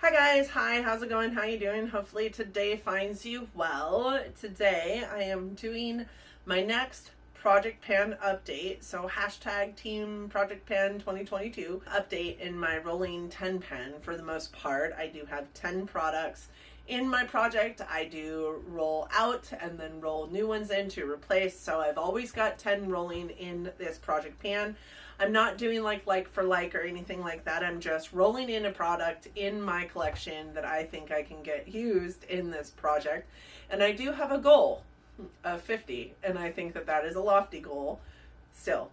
Hi guys, hi, how's it going? How you doing? Hopefully today finds you well. Today I am doing my next Project Pan update. So hashtag Team Project Pan 2022 update in my rolling 10 pen for the most part. I do have 10 products in my project. I do roll out and then roll new ones in to replace. So I've always got 10 rolling in this Project Pan. I'm not doing like for like or anything like that. I'm just rolling in a product in my collection that I think I can get used in this project. And I do have a goal of 50, and I think that that is a lofty goal still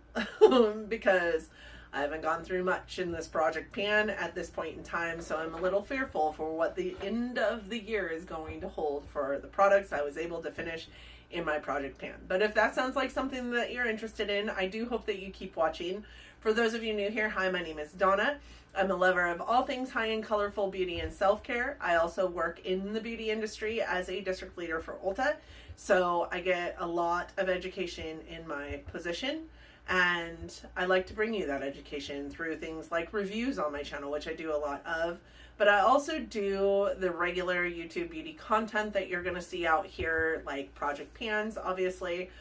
because I haven't gone through much in this Project Pan at this point in time, so I'm a little fearful for what the end of the year is going to hold for the products I was able to finish in my Project Pan. But if that sounds like something that you're interested in, I do hope that you keep watching. For those of you new here, hi, my name is Donna. I'm a lover of all things high-end, colorful beauty and self-care. I also work in the beauty industry as a district leader for Ulta, so I get a lot of education in my position, and I like to bring you that education through things like reviews on my channel, which I do a lot of. But I also do the regular YouTube beauty content that you're going to see out here, like Project Pans, obviously,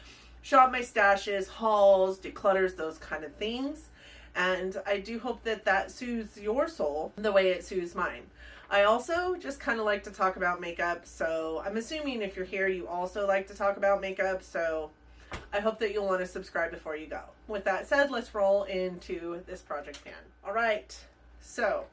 shop my stashes, hauls, declutters, those kind of things. And I do hope that that soothes your soul the way it soothes mine. I also just kind of like to talk about makeup, so I'm assuming if you're here, you also like to talk about makeup, so I hope that you'll want to subscribe before you go. With that said, let's roll into this Project Pan. All right, so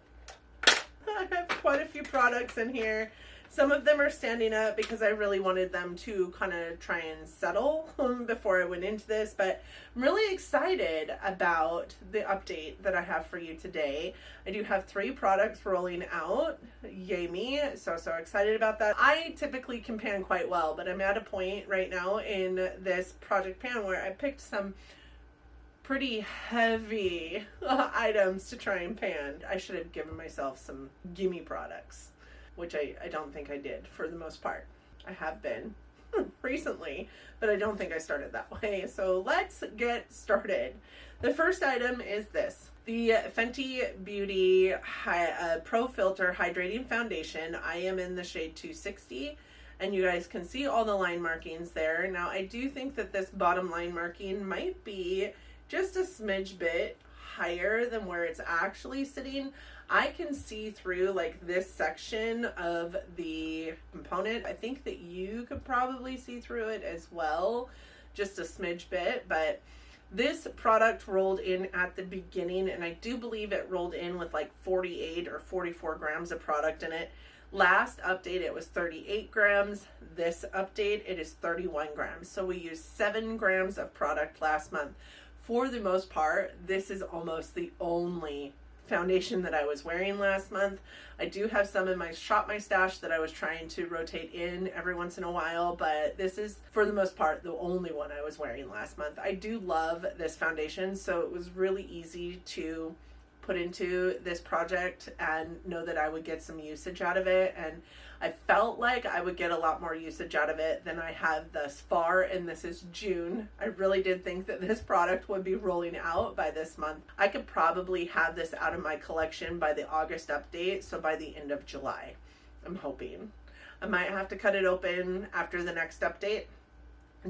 I have quite a few products in here. Some of them are standing up because I really wanted them to kind of try and settle before I went into this, but I'm really excited about the update that I have for you today. I do have 3 products rolling out. Yay me. So excited about that. I typically can pan quite well, but I'm at a point right now in this Project Pan where I picked some pretty heavy items to try and pan. I should have given myself some gimme products, which I don't think I did for the most part. I have been recently, but I don't think I started that way. So let's get started. The first item is this. The Fenty Beauty Pro Filter Hydrating Foundation. I am in the shade 260. And you guys can see all the line markings there. Now I do think that this bottom line marking might be just a smidge bit higher than where it's actually sitting. I can see through like this section of the component. I think that you could probably see through it as well, just a smidge bit, but this product rolled in at the beginning, and I do believe it rolled in with like 48 or 44 grams of product in it. Last update it was 38 grams. This update it is 31 grams. So we used 7 grams of product last month. For the most part, this is almost the only foundation that I was wearing last month. I do have some in my shop my stash that I was trying to rotate in every once in a while, but this is for the most part the only one I was wearing last month. I do love this foundation, so it was really easy to put into this project and know that I would get some usage out of it, and I felt like I would get a lot more usage out of it than I have thus far, and this is June. I really did think that this product would be rolling out by this month. I could probably have this out of my collection by the August update, so by the end of July, I'm hoping. I might have to cut it open after the next update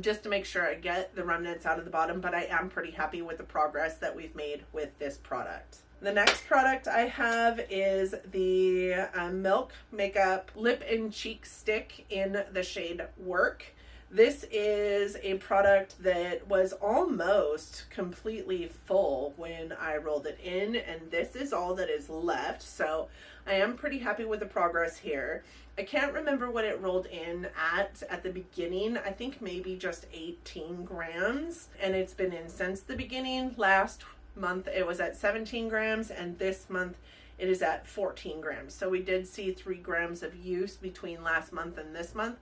just to make sure I get the remnants out of the bottom, but I am pretty happy with the progress that we've made with this product. The next product I have is the Milk Makeup Lip and Cheek Stick in the shade Work. This is a product that was almost completely full when I rolled it in, and this is all that is left. So I am pretty happy with the progress here. I can't remember what it rolled in at the beginning. I think maybe just 18 grams, and it's been in since the beginning. Last month it was at 17 grams, and this month it is at 14 grams. So we did see 3 grams of use between last month and this month.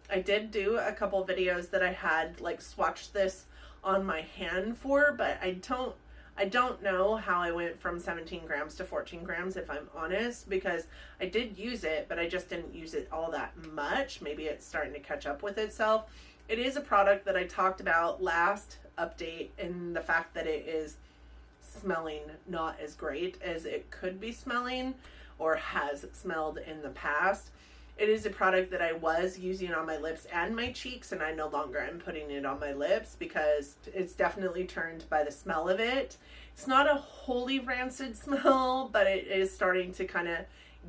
I did do a couple videos that I had like swatched this on my hand for, but I don't know how I went from 17 grams to 14 grams, if I'm honest, because I did use it, but I just didn't use it all that much. Maybe it's starting to catch up with itself. It is a product that I talked about last update, and the fact that it is smelling not as great as it could be smelling, or has smelled in the past. It is a product that I was using on my lips and my cheeks, and I no longer am putting it on my lips because it's definitely turned by the smell of it. It's not a wholly rancid smell, but it is starting to kind of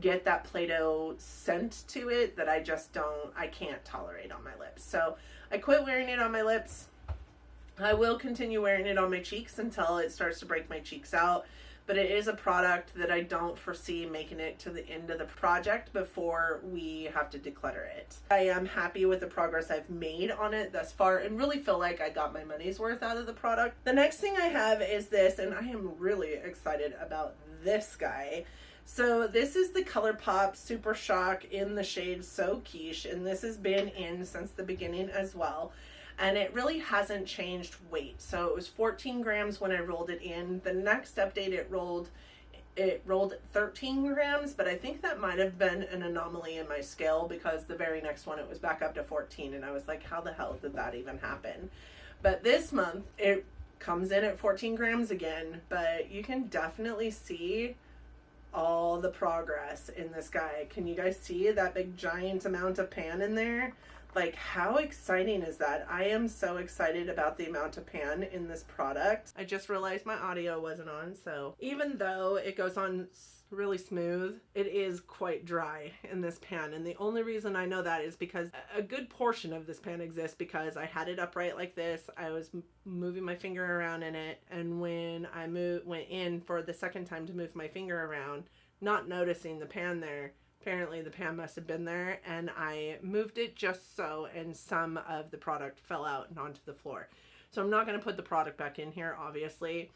get that Play-Doh scent to it that I can't tolerate on my lips. So I quit wearing it on my lips. I will continue wearing it on my cheeks until it starts to break my cheeks out. But it is a product that I don't foresee making it to the end of the project before we have to declutter it. I am happy with the progress I've made on it thus far and really feel like I got my money's worth out of the product. The next thing I have is this, and I am really excited about this guy. So this is the ColourPop Super Shock in the shade So Quiche, and this has been in since the beginning as well. And it really hasn't changed weight. So it was 14 grams when I rolled it in. The next update it rolled 13 grams, but I think that might have been an anomaly in my scale because the very next one it was back up to 14 and I was like, how the hell did that even happen? But this month it comes in at 14 grams again, but you can definitely see all the progress in this guy. Can you guys see that big giant amount of pan in there? Like, how exciting is that? I am so excited about the amount of pan in this product. I just realized my audio wasn't on, so even though it goes on really smooth, it is quite dry in this pan. And the only reason I know that is because a good portion of this pan exists because I had it upright like this. I was moving my finger around in it, and when I went in for the second time to move my finger around, not noticing the pan there, apparently the pan must have been there, and I moved it just so, and some of the product fell out and onto the floor. So I'm not going to put the product back in here, obviously,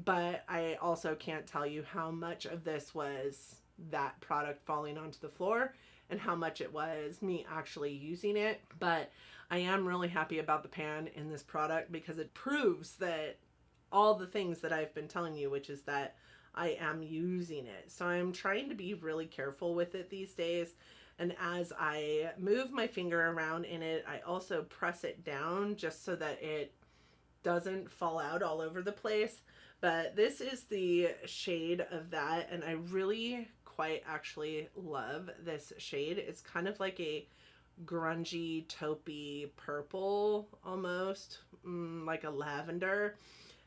but I also can't tell you how much of this was that product falling onto the floor and how much it was me actually using it. But I am really happy about the pan in this product because it proves that all the things that I've been telling you, which is that I am using it. So I'm trying to be really careful with it these days. And as I move my finger around in it, I also press it down just so that it doesn't fall out all over the place. But this is the shade of that, and I really quite actually love this shade. It's kind of like a grungy, taupey purple almost, like a lavender.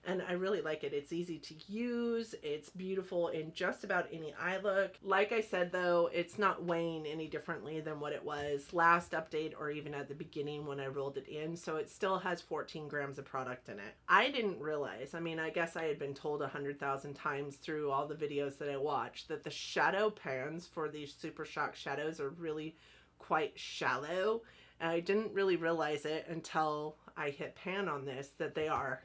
And I really like it. It's easy to use. It's beautiful in just about any eye look. Like I said, though, it's not weighing any differently than what it was last update or even at the beginning when I rolled it in. So it still has 14 grams of product in it. I didn't realize, I mean, I guess I had been told 100,000 times through all the videos that I watched that the shadow pans for these Super Shock shadows are really quite shallow. And I didn't really realize it until I hit pan on this that they are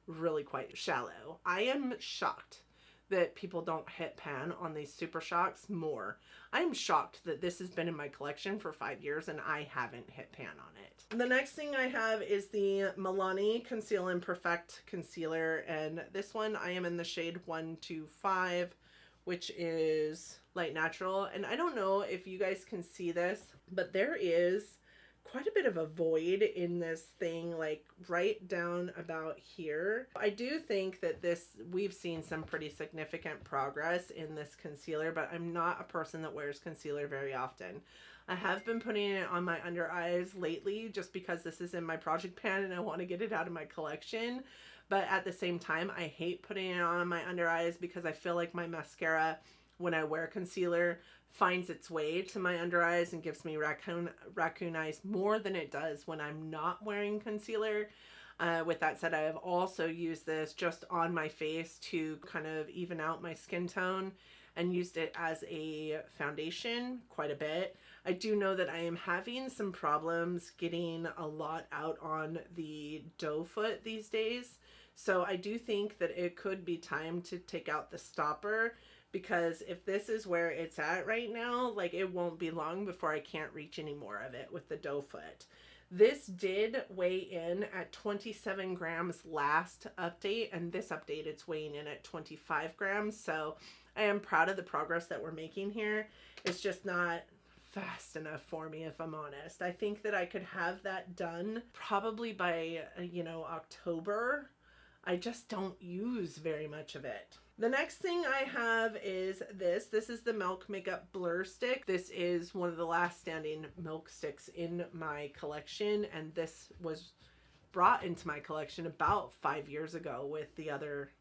really quite shallow. I am shocked that people don't hit pan on these Super Shocks more. I'm shocked that this has been in my collection for 5 years and I haven't hit pan on it. The next thing I have is the Milani Conceal and Perfect Concealer, and this one I am in the shade 125, which is light natural. And I don't know if you guys can see this, but there is quite a bit of a void in this thing, like right down about here. I do think that we've seen some pretty significant progress in this concealer, but I'm not a person that wears concealer very often. I have been putting it on my under eyes lately just because this is in my project pan and I want to get it out of my collection. But at the same time, I hate putting it on my under eyes because I feel like my mascara, when I wear concealer, finds its way to my under eyes and gives me raccoon eyes more than it does when I'm not wearing concealer. With that said, I have also used this just on my face to kind of even out my skin tone and used it as a foundation quite a bit. I do know that I am having some problems getting a lot out on the doe foot these days. So I do think that it could be time to take out the stopper, because if this is where it's at right now, like, it won't be long before I can't reach any more of it with the doe foot. This did weigh in at 27 grams last update, and this update it's weighing in at 25 grams. So I am proud of the progress that we're making here. It's just not fast enough for me, if I'm honest. I think that I could have that done probably by, October. I just don't use very much of it. The next thing I have is this. This is the Milk Makeup Blur Stick. This is one of the last standing Milk sticks in my collection, and this was brought into my collection about 5 years ago with the other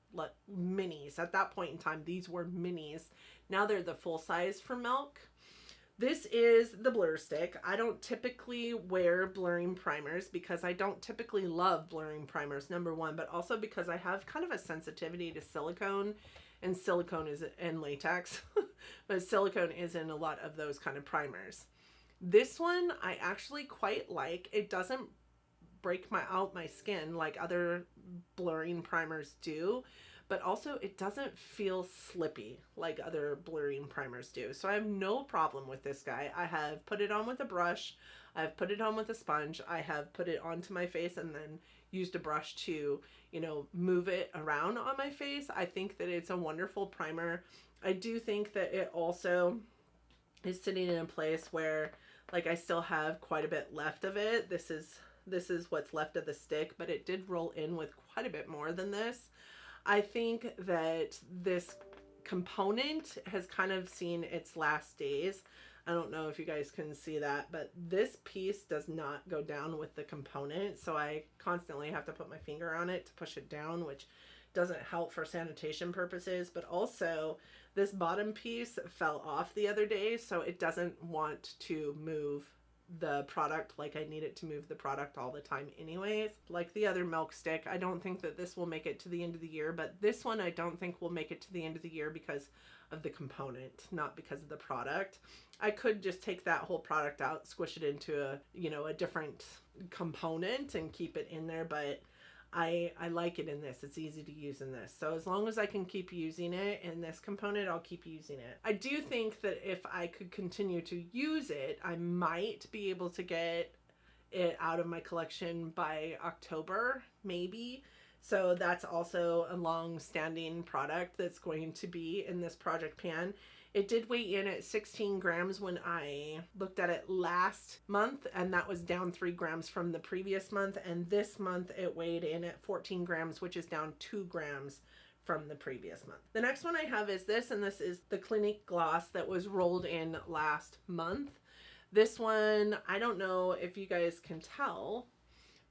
minis. At that point in time, these were minis. Now they're the full size for Milk. This is the blur stick. I don't typically wear blurring primers because I don't typically love blurring primers, number one, but also because I have kind of a sensitivity to silicone, and silicone is in latex, but silicone is in a lot of those kind of primers. This one I actually quite like. It doesn't break out my skin like other blurring primers do, but also it doesn't feel slippy like other blurring primers do. So I have no problem with this guy. I have put it on with a brush, I've put it on with a sponge, I have put it onto my face and then used a brush to, you know, move it around on my face. I think that it's a wonderful primer. I do think that it also is sitting in a place where, like, I still have quite a bit left of it. This is what's left of the stick, but it did roll in with quite a bit more than this. I think that this component has kind of seen its last days. I don't know if you guys can see that, but this piece does not go down with the component, so I constantly have to put my finger on it to push it down, which doesn't help for sanitation purposes. But also this bottom piece fell off the other day, so it doesn't want to move the product like I need it to move the product all the time anyways. Like the other Milk stick, I don't think that this will make it to the end of the year, but this one I don't think will make it to the end of the year because of the component, not because of the product. I could just take that whole product out, squish it into a, you know, a different component and keep it in there, but I like it in this. It's easy to use in this. So as long as I can keep using it in this component, I'll keep using it. I do think that if I could continue to use it, I might be able to get it out of my collection by October, maybe. So that's also a long-standing product that's going to be in this project pan. It did weigh in at 16 grams when I looked at it last month, and that was down 3 grams from the previous month. And this month it weighed in at 14 grams, which is down 2 grams from the previous month. The next one I have is this, and this is the Clinique Gloss that was rolled in last month. This one, I don't know if you guys can tell,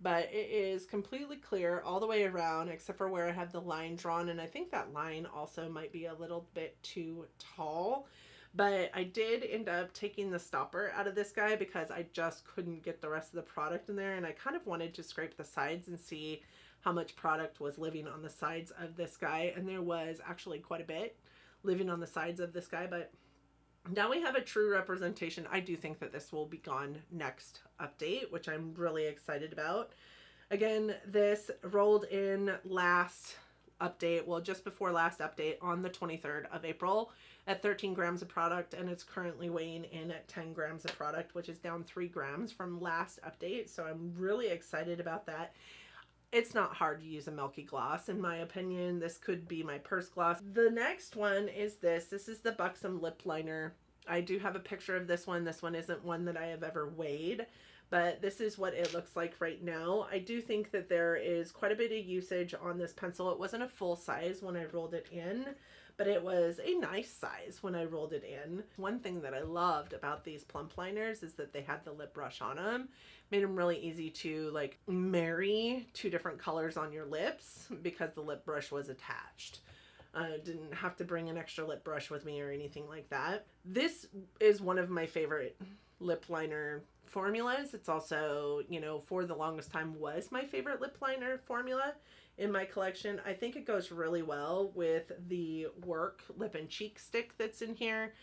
but it is completely clear all the way around except for where I have the line drawn, and I think that line also might be a little bit too tall. But I did end up taking the stopper out of this guy because I just couldn't get the rest of the product in there, and I kind of wanted to scrape the sides and see how much product was living on the sides of this guy, and there was actually quite a bit living on the sides of this guy. But now we have a true representation. I do think that this will be gone next update, which I'm really excited about. Again, this rolled in last update, well, just before last update on the 23rd of April at 13 grams of product, and it's currently weighing in at 10 grams of product, which is down 3 grams from last update. So I'm really excited about that. It's not hard to use a milky gloss, in my opinion. This could be my purse gloss. The next one is this. This is the Buxom Lip Liner. I do have a picture of this one. This one isn't one that I have ever weighed, but this is what it looks like right now. I do think that there is quite a bit of usage on this pencil. It wasn't a full size when I rolled it in, but it was a nice size when I rolled it in. One thing that I loved about these plump liners is that they had the lip brush on them. Made them really easy to like marry 2 different colors on your lips because the lip brush was attached. Didn't have to bring an extra lip brush with me or anything like that. This is one of my favorite lip liner formulas. It's also, you know, for the longest time was my favorite lip liner formula in my collection. I think it goes really well with the Work lip and cheek stick that's in here.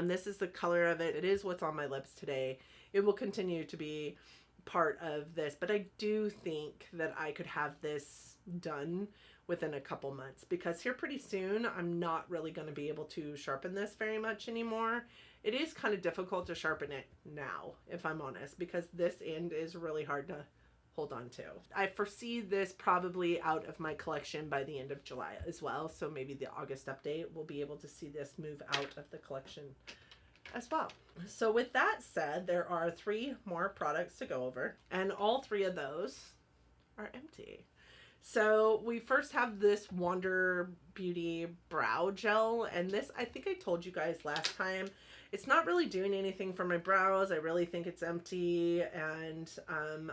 This is the color of it. It is what's on my lips today. It will continue to be part of this, but I do think that I could have this done within a couple months, because here pretty soon I'm not really going to be able to sharpen this very much anymore. It is kind of difficult to sharpen it now, if I'm honest, because this end is really hard to hold on to. I foresee this probably out of my collection by the end of July as well, so maybe the August update we'll be able to see this move out of the collection as well. So with that said, there are 3 more products to go over, and all 3 of those are empty. So we first have this Wander Beauty brow gel, and this, I think I told you guys last time, it's not really doing anything for my brows. I really think it's empty, and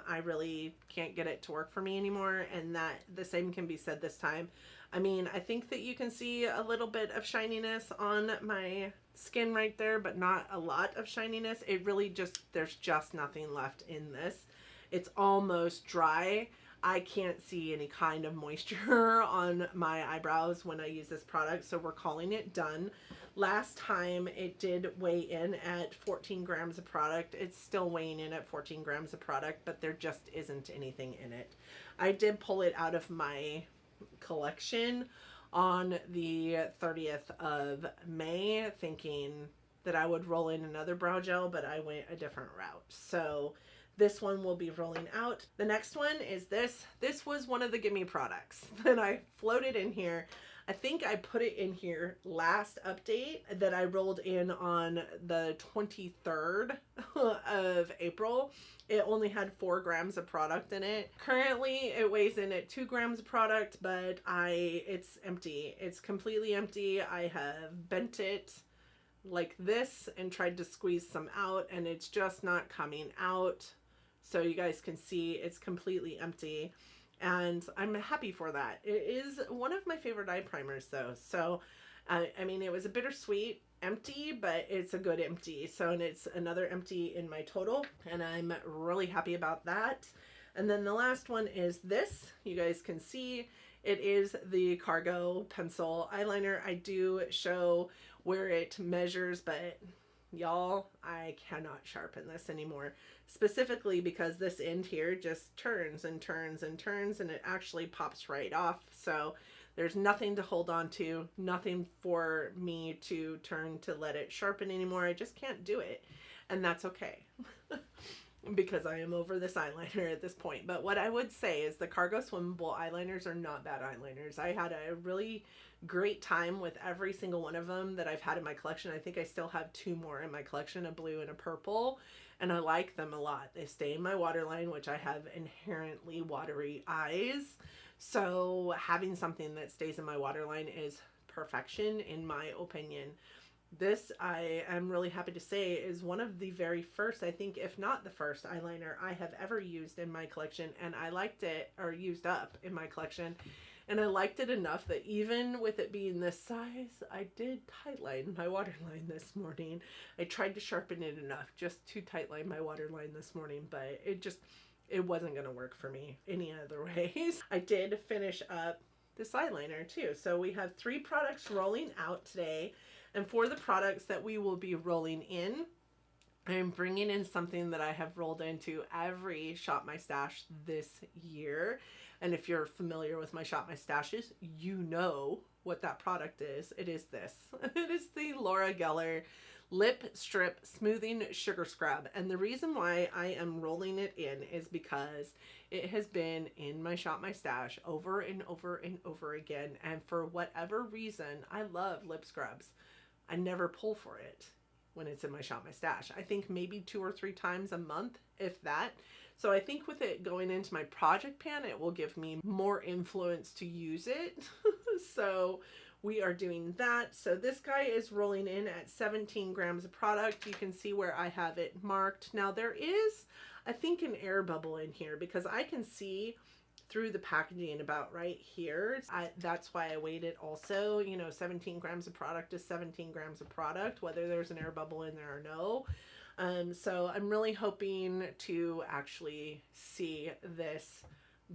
I really can't get it to work for me anymore, and that the same can be said this time. I mean, I think that you can see a little bit of shininess on my skin right there, but not a lot of shininess. It really just, there's just nothing left in this. It's almost dry. I can't see any kind of moisture on my eyebrows when I use this product, so we're calling it done. Last time it did weigh in at 14 grams of product. It's still weighing in at 14 grams of product, but there just isn't anything in it. I did pull it out of my collection on the 30th of May, thinking that I would roll in another brow gel, but I went a different route. So this one will be rolling out. The next one is this. This was one of the gimme products that I floated in here. I think I put it in here last update that I rolled in on the 23rd of April. It only had 4 grams of product in it. Currently it weighs in at 2 grams of product, but it's empty. It's completely empty. I have bent it like this and tried to squeeze some out, and it's just not coming out. So you guys can see it's completely empty, and I'm happy for that. It is one of my favorite eye primers though. So I mean, it was a bittersweet empty, but it's a good empty. So, and it's another empty in my total, and I'm really happy about that. And then the last one is this. You guys can see it is the Cargo Pencil Eyeliner. I do show where it measures, but y'all, I cannot sharpen this anymore, specifically because this end here just turns and turns and turns, and it actually pops right off. So there's nothing to hold on to, nothing for me to turn to let it sharpen anymore. I just can't do it, and that's okay. Because I am over this eyeliner at this point. But what I would say is the Cargo Swimmable eyeliners are not bad eyeliners. I had a really great time with every single one of them that I've had in my collection. I think I still have 2 more in my collection, a blue and a purple, and I like them a lot. They stay in my waterline, which I have inherently watery eyes. So having something that stays in my waterline is perfection in my opinion. This, I am really happy to say, is one of the very first, I think, if not the first eyeliner I have ever used in my collection. And I liked it, or used up in my collection. And I liked it enough that even with it being this size, I did tightline my waterline this morning. I tried to sharpen it enough just to tightline my waterline this morning, but it wasn't going to work for me any other ways. I did finish up this eyeliner too. So we have 3 products rolling out today. And for the products that we will be rolling in, I'm bringing in something that I have rolled into every Shop My Stash this year. And if you're familiar with my Shop My Stashes, you know what that product is. It is this. It is the Laura Geller Lip Strip Smoothing Sugar Scrub. And the reason why I am rolling it in is because it has been in my Shop My Stash over and over and over again. And for whatever reason, I love lip scrubs. I never pull for it when it's in my Shop My Stash. I think maybe 2 or 3 times a month, if that. So I think with it going into my project pan, it will give me more influence to use it. So we are doing that. So this guy is rolling in at 17 grams of product. You can see where I have it marked. Now there is, I think, an air bubble in here because I can see through the packaging about right here. That's why I weighed it also. You know, 17 grams of product is 17 grams of product, whether there's an air bubble in there or no. So I'm really hoping to actually see this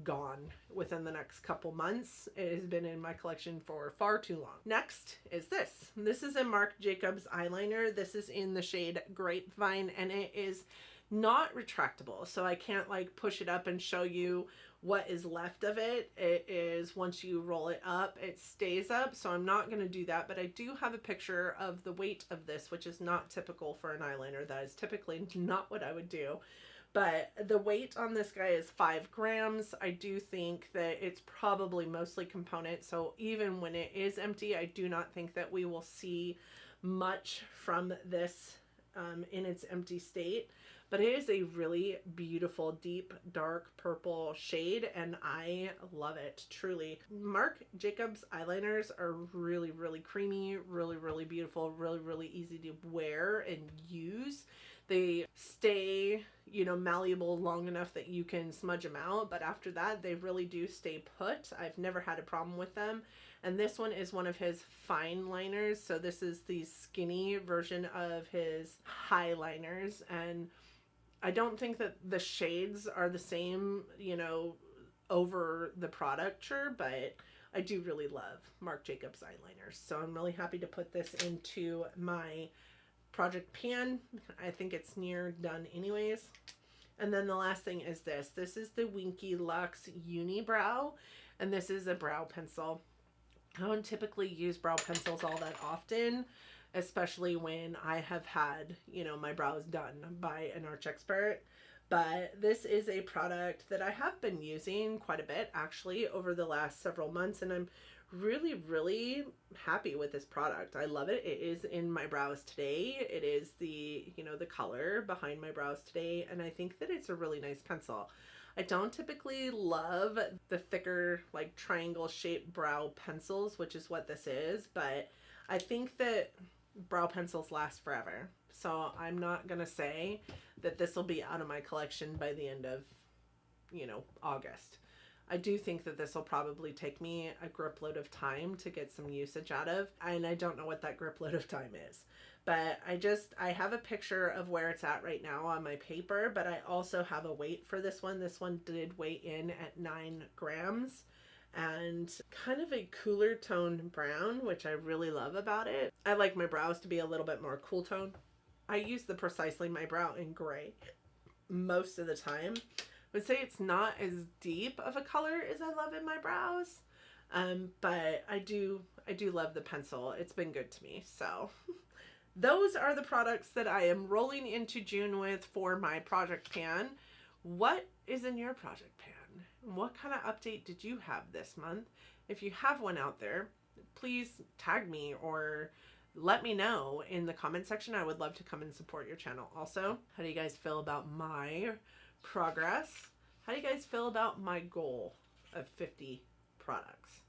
gone within the next couple months. It has been in my collection for far too long. Next is this. This is a Marc Jacobs eyeliner. This is in the shade Grapevine, and it is not retractable. So I can't like push it up and show you what is left of it. It is, once you roll it up, it stays up. So I'm not going to do that, but I do have a picture of the weight of this, which is not typical for an eyeliner. That is typically not what I would do. But the weight on this guy is 5 grams. I do think that it's probably mostly component. So even when it is empty, I do not think that we will see much from this in its empty state, but it is a really beautiful deep dark purple shade and I love it truly. Marc Jacobs eyeliners are really, really creamy, really, really beautiful, really, really easy to wear and use. They stay, you know, malleable long enough that you can smudge them out, but after that they really do stay put. I've never had a problem with them. And this one is one of his fine liners, so this is the skinny version of his high liners, and I don't think that the shades are the same, you know, over the product, sure, but I do really love Marc Jacobs eyeliners, so I'm really happy to put this into my project pan. I think it's near done anyways. And then the last thing is this. This is the Winky Luxe Unibrow, and this is a brow pencil. I don't typically use brow pencils all that often, especially when I have had, you know, my brows done by an arch expert. But this is a product that I have been using quite a bit actually over the last several months, and I'm really, really happy with this product. I love it. It is in my brows today. It is the, you know, the color behind my brows today, and I think that it's a really nice pencil. I don't typically love the thicker, like triangle shaped brow pencils, which is what this is, but I think that brow pencils last forever. So I'm not gonna say that this will be out of my collection by the end of, you know, August. I do think that this will probably take me a grip load of time to get some usage out of, and I don't know what that grip load of time is. But I have a picture of where it's at right now on my paper, but I also have a weight for this one. This one did weigh in at 9 grams and kind of a cooler toned brown, which I really love about it. I like my brows to be a little bit more cool tone. I use the Precisely My Brow in gray most of the time. I would say it's not as deep of a color as I love in my brows, but I do love the pencil. It's been good to me. So those are the products that I am rolling into June with for my project pan. What is in your project pan? What kind of update did you have this month? If you have one out there, please tag me or let me know in the comment section. I would love to come and support your channel. Also, how do you guys feel about my progress? How do you guys feel about my goal of 50 products?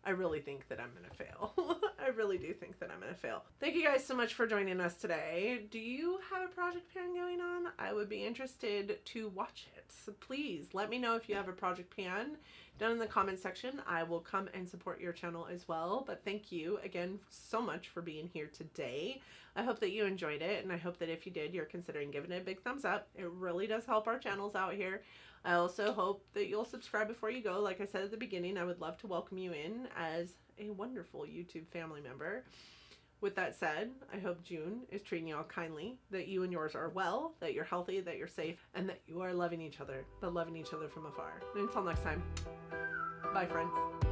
I really think that I'm going to fail. I really do think that I'm going to fail. Thank you guys so much for joining us today. Do you have a project pan going on? I would be interested to watch it. So please let me know if you have a project pan down in the comment section. I will come and support your channel as well. But thank you again so much for being here today. I hope that you enjoyed it, and I hope that if you did, you're considering giving it a big thumbs up. It really does help our channels out here. I also hope that you'll subscribe before you go. Like I said at the beginning, I would love to welcome you in as a wonderful YouTube family member. With that said, I hope June is treating you all kindly, that you and yours are well, that you're healthy, that you're safe, and that you are loving each other, but loving each other from afar. And until next time, bye friends.